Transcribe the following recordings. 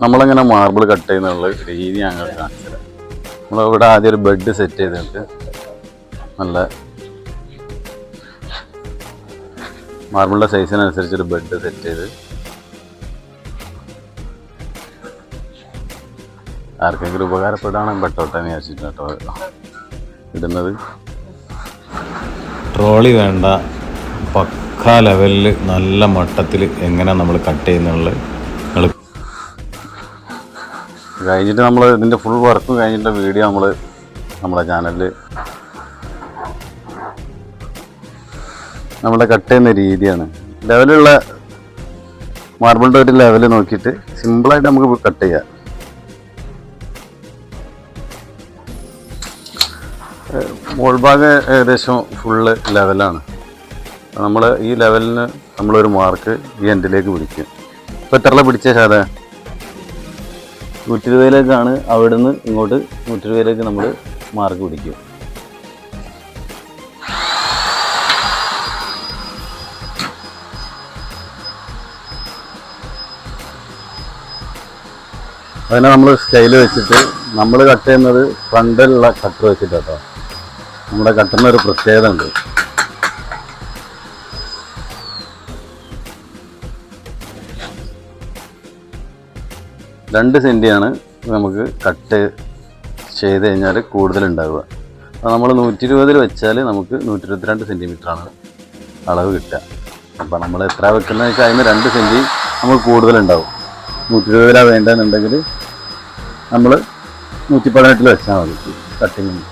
നമ്മളിങ്ങനെ marble cut ചെയ്യുന്നുള്ള രീതി ഞങ്ങൾ കാണിച്ചത്. നമ്മളിവിടെ ആദ്യം ഒരു ബെഡ് സെറ്റ് ചെയ്തിട്ട് നല്ല മാർബിളിൻ്റെ സൈസിനനുസരിച്ചൊരു ബെഡ് സെറ്റ് ചെയ്ത് ആർക്കെങ്കിലും ഉപകാരപ്പെടാണെങ്കിൽ പെട്ടോട്ടെ എന്ന് വിചാരിച്ചിട്ട് കേട്ടോ ഇടുന്നത്. ട്രോളി വേണ്ട, പക്കാ ലെവലിൽ നല്ല മട്ടത്തിൽ എങ്ങനെ നമ്മൾ കട്ട് ചെയ്യുന്നുള്ളത് കഴിഞ്ഞിട്ട് നമ്മൾ ഇതിൻ്റെ ഫുൾ വർക്ക് കഴിഞ്ഞിട്ട് വീഡിയോ നമ്മുടെ ചാനലിൽ നമ്മളെ കട്ട് ചെയ്യുന്ന രീതിയാണ്. ലെവലുള്ള മാർബിളിൻ്റെ ഒരു ലെവൽ നോക്കിയിട്ട് സിമ്പിളായിട്ട് നമുക്ക് കട്ട് ചെയ്യാം. മോൾ ഭാഗം ഏകദേശം ഫുള്ള് ലെവലാണ്. നമ്മൾ ഈ ലെവലിന് നമ്മളൊരു മാർക്ക് ഈ എൻഡിലേക്ക് പിടിക്കും. ഇപ്പോൾ എത്ര പിടിച്ച ശാത 120ലേക്കാണ്. അവിടെ നിന്ന് ഇങ്ങോട്ട് 120ലേക്ക് നമ്മൾ മാർക്ക് പിടിക്കും. അതിനെ നമ്മൾ സ്കെയിൽ വെച്ചിട്ട് നമ്മൾ കട്ട് ചെയ്യുന്നത് ഫ്രണ്ടിലുള്ള കട്ടർ വെച്ചിട്ട് കേട്ടോ. നമ്മുടെ കട്ടറിന് ഒരു പ്രത്യേകത ഉണ്ട്. രണ്ട് സെൻറ്റിയാണ് നമുക്ക് കട്ട് ചെയ്ത് കഴിഞ്ഞാൽ കൂടുതലുണ്ടാവുക. അപ്പോൾ നമ്മൾ 120 വെച്ചാൽ നമുക്ക് 122 സെൻറ്റിമീറ്ററാണ് അളവ് കിട്ടുക. അപ്പോൾ നമ്മൾ എത്ര വെക്കുന്നത് വെച്ചാൽ അതിന് 2 സെൻറ്റി നമുക്ക് കൂടുതലുണ്ടാവും. 120 വേണ്ടതെന്നുണ്ടെങ്കിൽ നമ്മൾ 118 വെച്ചാൽ മതി കട്ടിങ്ങിന്.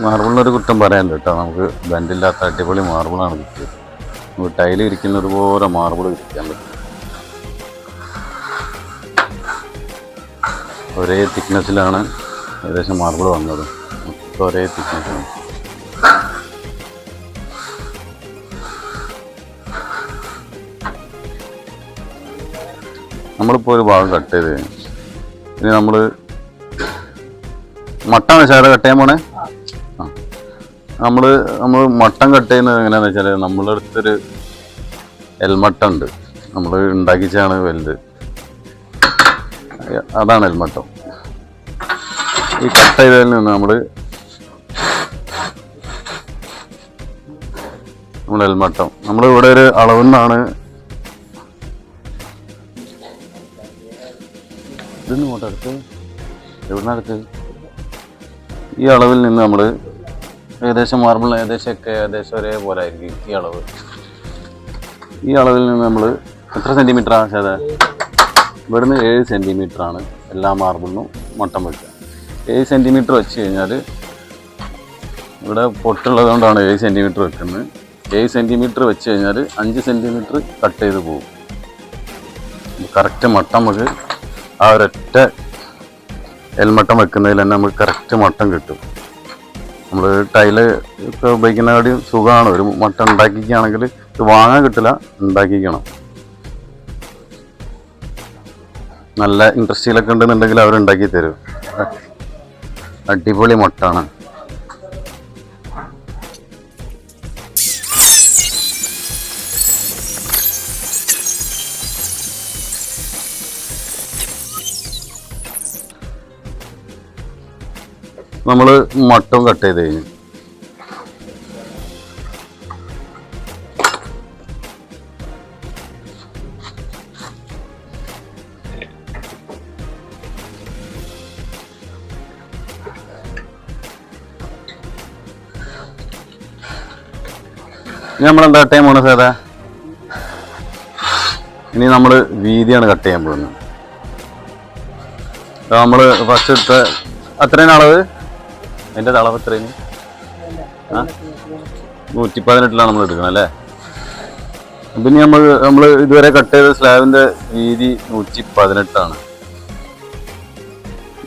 മാർബിളിനൊരു കുറ്റം പറയാനില്ല കേട്ടോ. നമുക്ക് ബെൻഡില്ലാത്ത അടിപൊളി മാർബിളാണ് കിട്ടിയത്. നമുക്ക് ടൈല് ഇരിക്കുന്നത് പോലെ മാർബിൾ ഇരിക്കാൻ പറ്റും. ഒരേ തിക്നെസ്സിലാണ് ഏകദേശം മാർബിൾ വന്നത്. ഒരേ തിക്നെസ്സാണ്. നമ്മളിപ്പോൾ ഒരു ഭാഗം കട്ട് ചെയ്ത് ഇനി നമ്മൾ മട്ടൻ വെച്ചാൽ കട്ട് ചെയ്യാൻ പോണേ. നമ്മൾ മട്ടൻ കട്ട് ചെയ്യുന്നത് എങ്ങനെയാണെന്ന് വെച്ചാൽ നമ്മളുടെ അടുത്തൊരു എൽമട്ടം ഉണ്ട്. നമ്മൾ ഉണ്ടാക്കിച്ചാണ് വലുത്. അതാണ് എൽമട്ടം. ഈ കട്ട് ചെയ്തതിൽ നിന്ന് നമ്മൾ എൽമട്ടം ഇവിടെ ഒരു അളവെന്നാണ് ഇതൊന്നും ഇങ്ങോട്ട് അടുത്ത് എവിടുന്ന അടുത്ത് ഈ അളവിൽ നിന്ന് നമ്മൾ ഏകദേശം മാർബിളിന് ഏകദേശം ഒരേപോലെ ആയിരിക്കും ഈ അളവ്. ഈ അളവിൽ നിന്ന് നമ്മൾ എത്ര സെൻറ്റിമീറ്ററാണ് ചേട്ടാ? ഇവിടുന്ന് 7 സെൻറ്റിമീറ്ററാണ് എല്ലാ മാർബിളിനും മട്ടം വെക്കുക. 7 സെൻറ്റിമീറ്റർ വെച്ച് കഴിഞ്ഞാൽ ഇവിടെ പൊട്ടുള്ളത് കൊണ്ടാണ് 7 സെൻറ്റിമീറ്റർ വെക്കുന്നത്. 7 സെൻറ്റിമീറ്റർ വെച്ച് കഴിഞ്ഞാൽ 5 സെൻറ്റിമീറ്റർ കട്ട് ചെയ്ത് പോകും. കറക്റ്റ് മട്ടം നമുക്ക് ആ ഒരൊറ്റ എൽമട്ടം വെക്കുന്നതിൽ തന്നെ നമുക്ക് കറക്റ്റ് മട്ടം കിട്ടും. നമ്മൾ ടൈല് ഒക്കെ ഉപയോഗിക്കുന്നതിനോട് സുഖമാണ്. ഒരു മട്ടം ഉണ്ടാക്കിക്കുകയാണെങ്കിൽ ഇത് വാങ്ങാൻ കിട്ടില്ല, ഉണ്ടാക്കിക്കണം. നല്ല ഇൻഡസ്ട്രിയിലൊക്കെ ഉണ്ടെന്നുണ്ടെങ്കിൽ അവരുണ്ടാക്കി തരും. അടിപൊളി മട്ടാണ്. നമ്മൾ മട്ടം കട്ട് ചെയ്ത് കഴിഞ്ഞു. ഇനി നമ്മളെന്താ കട്ട് ചെയ്യാൻ പോകുന്നത് സാധാ? ഇനി നമ്മൾ വീതിയാണ് കട്ട് ചെയ്യാൻ പോകുന്നത്. നമ്മൾ ഫസ്റ്റ് എടുത്ത അത്രയും അളവ്, അതിൻ്റെ അളവ് എത്രയും 118 നമ്മൾ എടുക്കണം അല്ലേ? പിന്നെ നമ്മൾ ഇതുവരെ കട്ട് ചെയ്ത സ്ലാബിൻ്റെ വീതി 118.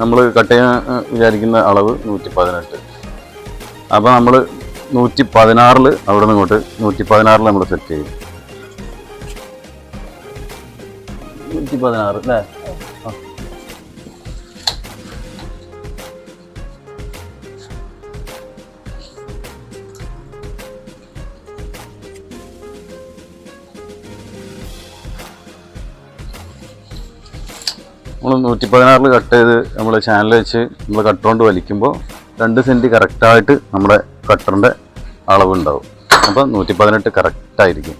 നമ്മൾ കട്ട് ചെയ്യാൻ വിചാരിക്കുന്ന അളവ് 118. അപ്പോൾ നമ്മൾ 116 അവിടെ നിന്ന് ഇങ്ങോട്ട് 116 നമ്മൾ സെറ്റ് ചെയ്യും. 116 അല്ലേ? ആ. നമ്മൾ 116 കട്ട് ചെയ്ത് നമ്മൾ ചാനൽ വെച്ച് നമ്മൾ കട്ട് കൊണ്ട് വലിക്കുമ്പോൾ 2 സെൻറ്റ് കറക്റ്റായിട്ട് നമ്മുടെ കട്ടറിൻ്റെ അളവുണ്ടാവും. അപ്പോൾ 118 കറക്റ്റായിരിക്കും.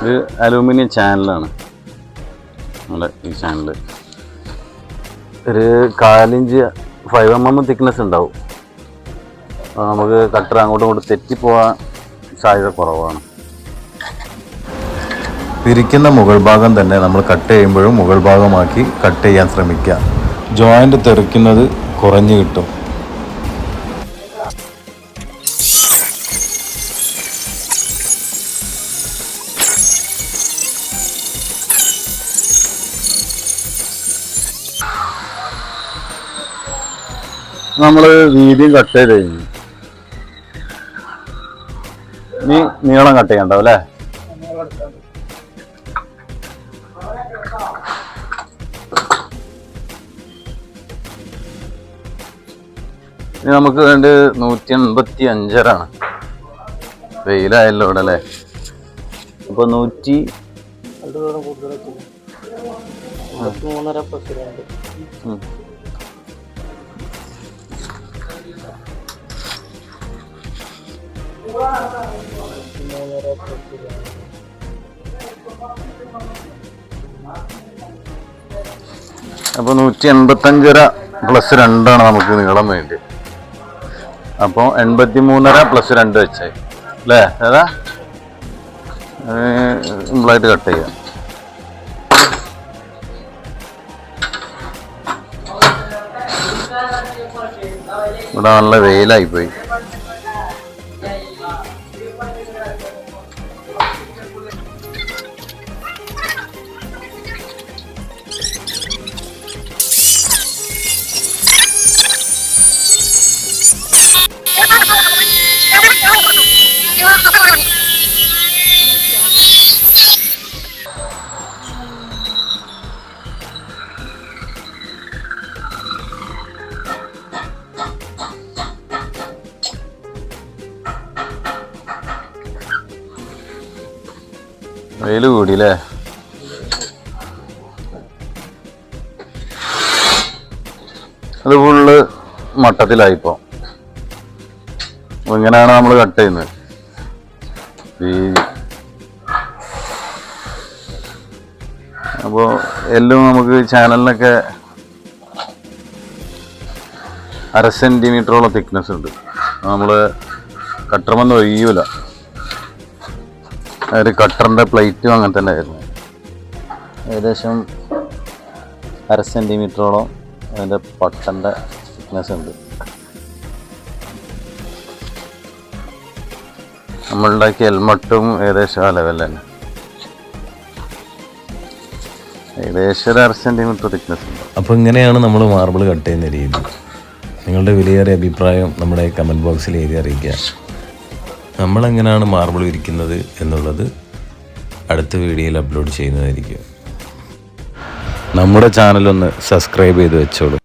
ഇത് അലൂമിനിയം ചാനലാണ് നമ്മുടെ ഈ ചാനൽ. ഒരു 4 ഇഞ്ച് 5 mm തിക്നെസ് ഉണ്ടാവും. നമുക്ക് കട്ടർ അങ്ങോട്ടും ഇങ്ങോട്ടും തെറ്റിപ്പോവാൻ സാധ്യത കുറവാണ്. തിരിക്കുന്ന മുകൾ ഭാഗം തന്നെ നമ്മൾ കട്ട് ചെയ്യുമ്പോഴും മുകൾ ഭാഗമാക്കി കട്ട് ചെയ്യാൻ ശ്രമിക്കുക. ജോയിൻ്റ് തെറിക്കുന്നത് കുറഞ്ഞു കിട്ടും. നമ്മൾ വീതിയും കട്ട് ചെയ്ത് കഴിഞ്ഞു. ഇനി നീളം കട്ട് ചെയ്യണ്ടാവും അല്ലേ? ഇനി നമുക്ക് വേണ്ട 185 വെയിലായല്ലോ ഇവിടെ അല്ലേ? അപ്പൊ 103.5 അപ്പോൾ 185 പ്ലസ് 2 നമുക്ക് നീളം വേണ്ടി. അപ്പോൾ 83.5 പ്ലസ് 2 വെച്ചായി അല്ലേ? ഏതാ സിമ്പിളായിട്ട് കട്ട് ചെയ്യാം. ഇവിടെ നല്ല വെയിലായിപ്പോയി. വെയിൽ കൂടിയില്ലേ? അത് ഫുള്ള് മട്ടത്തിലായിപ്പോ. ഇങ്ങനെയാണ് നമ്മൾ കട്ട് ചെയ്യുന്നത്. അപ്പോൾ എല്ലാം നമുക്ക് ചാനലിനൊക്കെ 1/2 സെൻറ്റിമീറ്ററോളം തിക്നെസ് ഉണ്ട്. നമ്മൾ കട്ടറുമെന്ന് ഒഴിയൂല. ഒരു കട്ടറിൻ്റെ പ്ലേറ്റും അങ്ങനെ തന്നെ ആയിരുന്നു. ഏകദേശം 1/2 സെൻറ്റിമീറ്ററോളം അതിൻ്റെ പട്ടൻ്റെ തിക്നെസ് ഉണ്ട്. നമ്മളുണ്ടാക്കിയ ഹെൽമറ്റും ഏകദേശം ആ ലെവൽ തന്നെ. ഏകദേശം 1/2 സെൻറ്റിമീറ്റർ തിക്നെസ് ഉണ്ട്. അപ്പോൾ ഇങ്ങനെയാണ് നമ്മൾ മാർബിൾ കട്ട് ചെയ്യുന്ന രീതി. നിങ്ങളുടെ വിലയേറിയ അഭിപ്രായം നമ്മുടെ കമൻറ്റ് ബോക്സിൽ എഴുതി അറിയിക്കുക. നമ്മളെങ്ങനെയാണ് മാർബിൾ വിരിക്കുന്നത് എന്നുള്ളത് അടുത്ത വീഡിയോയിൽ അപ്ലോഡ് ചെയ്യുന്നതായിരിക്കും. നമ്മുടെ ചാനലൊന്ന് സബ്സ്ക്രൈബ് ചെയ്ത് വെച്ചോളൂ.